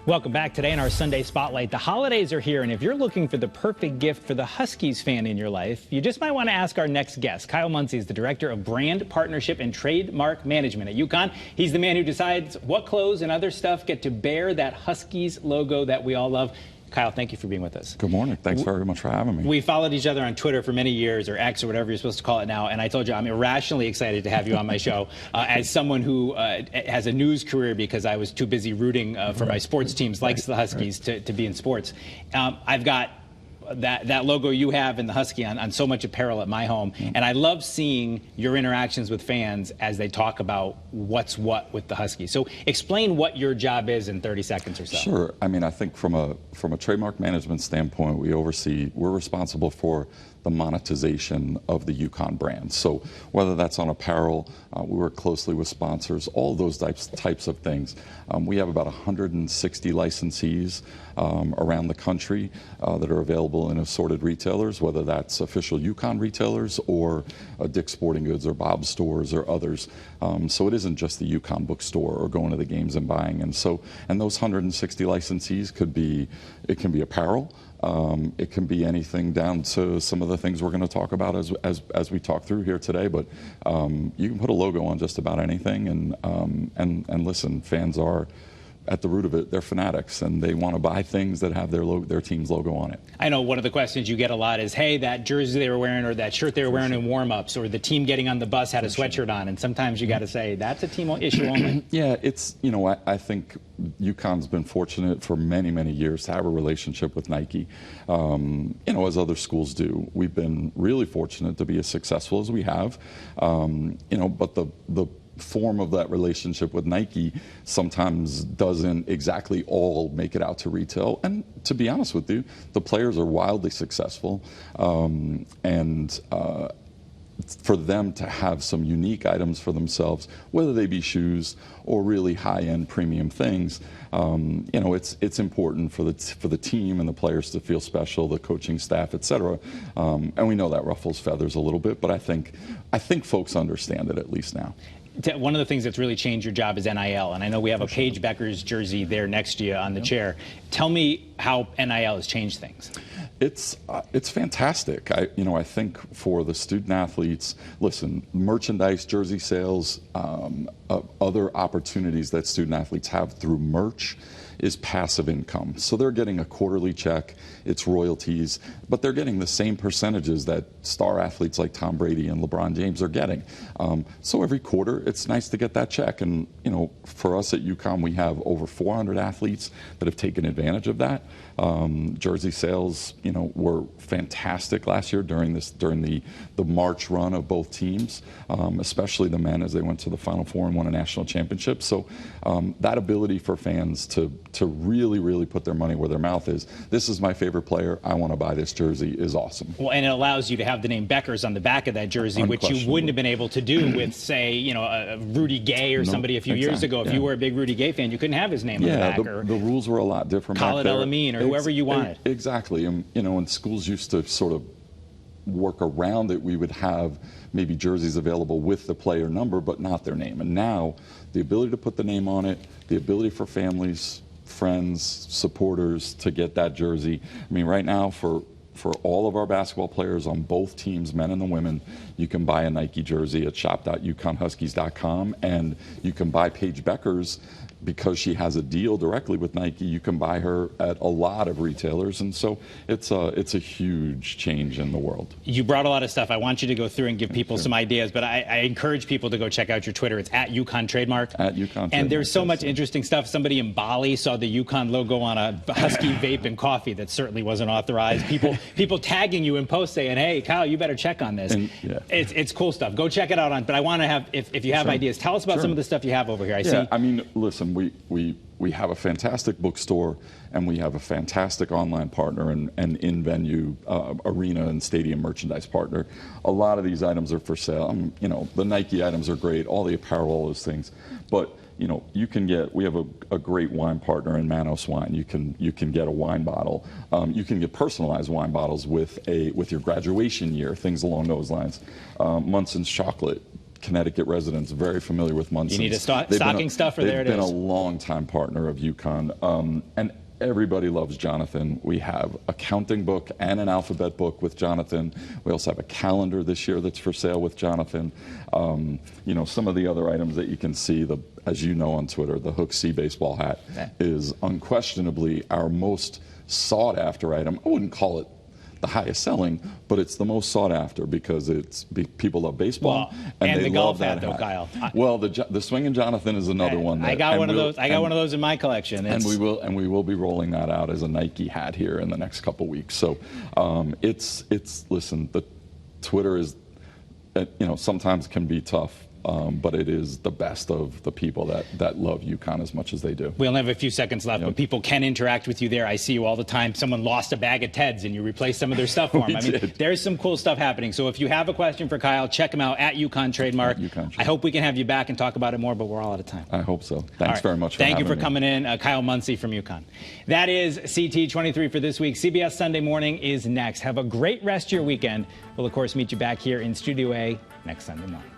Welcome back. Today in our Sunday Spotlight, the holidays are here, and if you're looking for the perfect gift for the Huskies fan in your life, you just might want to ask our next guest. Kyle Muncy is the Director of Brand Partnership and Trademark Management at UConn. He's the man who decides what clothes and other stuff get to bear that Huskies logo that we all love. Kyle, thank you for being with us. Good morning. Thanks very much for having me. We followed each other on Twitter for many years, or X, or whatever you're supposed to call it now, and I told you I'm irrationally excited to have you on my show as someone who has a news career because I was too busy rooting for my sports teams, like the Huskies, to be in sports. I've got that logo you have in the Husky on so much apparel at my home, and I love seeing your interactions with fans as they talk about what's what with the Huskies. So explain what your job is in 30 seconds or so. Sure. I mean, I think from a trademark management standpoint, we're responsible for the monetization of the UConn brand. So whether that's on apparel, we work closely with sponsors, all those types of things. We have about 160 licensees around the country that are available in assorted retailers, whether that's official UConn retailers or Dick's Sporting Goods or Bob's stores or others. So it isn't just the UConn bookstore or going to the games and buying. And those 160 licensees can be apparel. It can be anything down to some of the things we're going to talk about as we talk through here today. But you can put a logo on just about anything, and listen, fans are at the root of it. They're fanatics, and they want to buy things that have their team's logo on it. I know one of the questions you get a lot is, hey, that jersey they were wearing or that shirt they were wearing in warm-ups, or the team getting on the bus had a sweatshirt on, and sometimes you got to say that's a team issue only. Yeah, it's, I think UConn's been fortunate for many, many years to have a relationship with Nike, as other schools do. We've been really fortunate to be as successful as we have, but the form of that relationship with Nike sometimes doesn't exactly all make it out to retail. And to be honest with you, the players are wildly successful, for them to have some unique items for themselves, whether they be shoes or really high-end premium things, it's important for the team and the players to feel special, the coaching staff, etc. And we know that ruffles feathers a little bit, but I think folks understand it at least now. One of the things that's really changed your job is NIL, and I know we have a Paige Beckers jersey there next to you on the chair. Tell me how NIL has changed things. It's fantastic. I think for the student athletes, listen, merchandise, jersey sales, other opportunities that student athletes have through merch is passive income. So they're getting a quarterly check, it's royalties, but they're getting the same percentages that star athletes like Tom Brady and LeBron James are getting. So every quarter, it's nice to get that check. And, for us at UConn, we have over 400 athletes that have taken advantage of that. Jersey sales, were fantastic last year during the March run of both teams, especially the men as they went to the Final Four and won a national championship. So that ability for fans to really, really put their money where their mouth is, this is my favorite player, I want to buy this jersey, is awesome. Well, and it allows you to have the name Beckers on the back of that jersey, which you wouldn't have been able to do with, say, Rudy Gay or somebody a few years ago. If you were a big Rudy Gay fan, you couldn't have his name on the back. Yeah, the rules were a lot different back Khalid there. El-Amin or whoever you wanted. Exactly. And schools used to sort of work around it. We would have maybe jerseys available with the player number, but not their name. And now the ability to put the name on it, the ability for families, friends, supporters to get that jersey. I mean, right now for all of our basketball players on both teams, men and the women, you can buy a Nike jersey at shop.uconnhuskies.com, and you can buy Paige Beckers because she has a deal directly with Nike. You can buy her at a lot of retailers, and so it's a huge change in the world. You brought a lot of stuff. I want you to go through and give people some ideas, but I encourage people to go check out your Twitter. It's at UConn Trademark. At UConn Trademark. And there's so much interesting stuff. Somebody in Bali saw the UConn logo on a Husky vape and coffee that certainly wasn't authorized. People tagging you in posts saying, hey, Kyle, you better check on this. It's cool stuff. Go check it out. But I want to have, if you have ideas, tell us about some of the stuff you have over here. I mean, listen, we have a fantastic bookstore, and we have a fantastic online partner and in-venue arena and stadium merchandise partner. A lot of these items are for sale. The Nike items are great, all the apparel, all those things. But we have a great wine partner in Manos Wine. You can get a wine bottle. You can get personalized wine bottles with your graduation year, things along those lines. Munson's chocolate. Connecticut residents very familiar with Muncy. You need a stocking stuffer, there it is. They've been a long-time partner of UConn. And everybody loves Jonathan. We have a counting book and an alphabet book with Jonathan. We also have a calendar this year that's for sale with Jonathan. You know, some of the other items that you can see, as you know on Twitter, the Hook C baseball hat is unquestionably our most sought-after item. I wouldn't call it the highest selling, but it's the most sought after because people love baseball, and they the love golf that hat, though, Kyle. Well, the Swingin' Jonathan is another one. I got one of those. I got one of those in my collection. And we will be rolling that out as a Nike hat here in the next couple weeks. So listen, the Twitter is, you know, sometimes can be tough. But it is the best of the people that love UConn as much as they do. We only have a few seconds left, but people can interact with you there. I see you all the time. Someone lost a bag of Ted's and you replaced some of their stuff for them. I mean, there's some cool stuff happening. So if you have a question for Kyle, check him out at UConn Trademark. I hope we can have you back and talk about it more, but we're all out of time. I hope so. Thanks very much for having me. Thank you for coming in. Kyle Muncy from UConn. That is CT23 for this week. CBS Sunday Morning is next. Have a great rest of your weekend. We'll, of course, meet you back here in Studio A next Sunday morning.